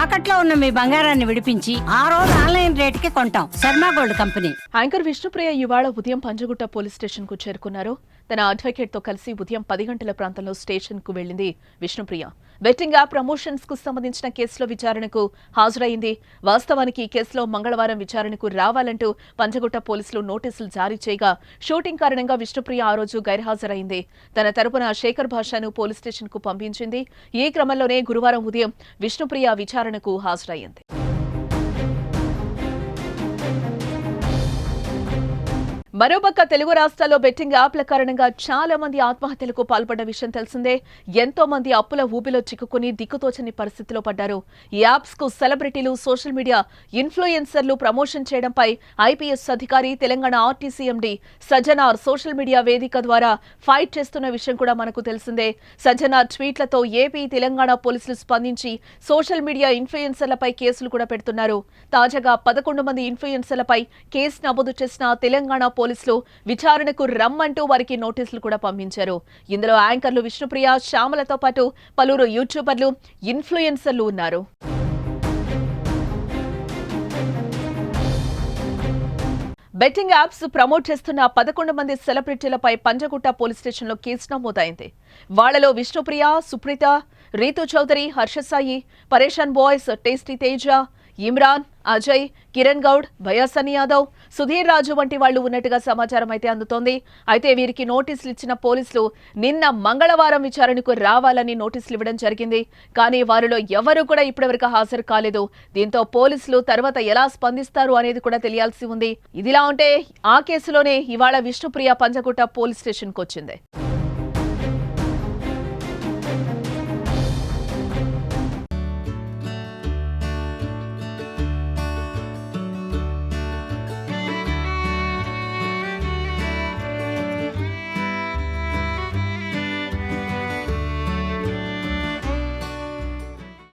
తాకట్లో ఉన్న మీ బంగారాన్ని విడిపించి ఆ రోజు ఆన్లైన్ రేటుకి కొంటాం. Sharma gold company. Anchor Vishnupriya ఇవాళ ఉదయం పంజగుట్ట పోలీస్ స్టేషన్ కు చేరుకున్నారు. తన అడ్వకేట్ తో కలిసి ఉదయం 10 గంటల ప్రాంతంలో స్టేషన్ కు వెళ్లింది విష్ణుప్రియ. బెట్టింగ్ యాప్ ప్రమోషన్స్ కు సంబంధించిన కేసులో విచారణకు హాజరైంది. వాస్తవానికి ఈ కేసులో మంగళవారం విచారణకు రావాలంటూ పంజగుట్ట పోలీసులు నోటీసులు జారీ చేయగా షూటింగ్ కారణంగా విష్ణుప్రియ ఆ రోజు గైర్హాజరైంది. తన తరపున శేఖర్ భాషను పోలీస్ స్టేషన్ కు పంపించింది. ఈ క్రమంలోనే గురువారం ఉదయం విష్ణుప్రియ విచారణకు హాజరయ్యింది. మరోపక్క తెలుగు రాష్ట్రాల్లో బెట్టింగ్ యాప్ల కారణంగా చాలా మంది ఆత్మహత్యలకు పాల్పడ్డ విషయం తెలిసిందే. ఎంతో మంది అప్పుల ఊబిలో చిక్కుకుని దిక్కుతోచని పరిస్థితిలో పడ్డారు. ఈ యాప్స్ కు సెలబ్రిటీలు, సోషల్ మీడియా ఇన్ఫ్లుయెన్సర్లు ప్రమోషన్ చేయడంపై ఐపీఎస్ అధికారి, Telangana RTC MD Sajjanar social media వేదిక ద్వారా ఫైట్ చేస్తున్న విషయం కూడా మనకు తెలిసిందే. సజ్జనార్ ట్వీట్లతో ఏపీ, తెలంగాణ పోలీసులు స్పందించి సోషల్ మీడియా ఇన్ఫ్లుయెన్సర్లపై కేసులు కూడా పెడుతున్నారు. తాజాగా 11 మంది ఇన్ఫ్లుయెన్సర్లపై కేసు నమోదు చేసిన తెలంగాణ పోలీసులు విచారణకు రమ్మంటూ వారికి నోటీసులు కూడా పంపించారు. ఇందులో యాంకర్లు విష్ణుప్రియ, శ్యామలతో పాటు పలువురు యూట్యూబర్లు, ఇన్ఫ్లుయెన్సర్లు ఉన్నారు. బెట్టింగ్ యాప్స్ ప్రమోట్ చేస్తున్న 11 మంది సెలబ్రిటీలపై పంజగుట్ట పోలీస్ స్టేషన్లో కేసు నమోదైంది. వాళ్లలో విష్ణుప్రియ, సుప్రీత, రీతు చౌదరి, హర్షసాయి, పరేషాన్ బాయ్స్, టేస్టీ తేజ, ఇమ్రాన్, అజయ్, కిరణ్ గౌడ్, భయాసని యాదవ్, సుధీర్ రాజు వంటి వాళ్లు ఉన్నట్టుగా సమాచారం అయితే అందుతోంది. అయితే వీరికి నోటీసులు ఇచ్చిన పోలీసులు నిన్న మంగళవారం విచారణకు రావాలని నోటీసులు ఇవ్వడం జరిగింది. కానీ వారిలో ఎవరూ కూడా ఇప్పటివరకు హాజరు కాలేదు. దీంతో పోలీసులు తర్వాత ఎలా స్పందిస్తారు అనేది కూడా తెలియాల్సి ఉంది. ఇదిలా ఉంటే ఆ కేసులోనే ఇవాళ విష్ణుప్రియ పంజగుట్ట పోలీస్ స్టేషన్కు వచ్చింది.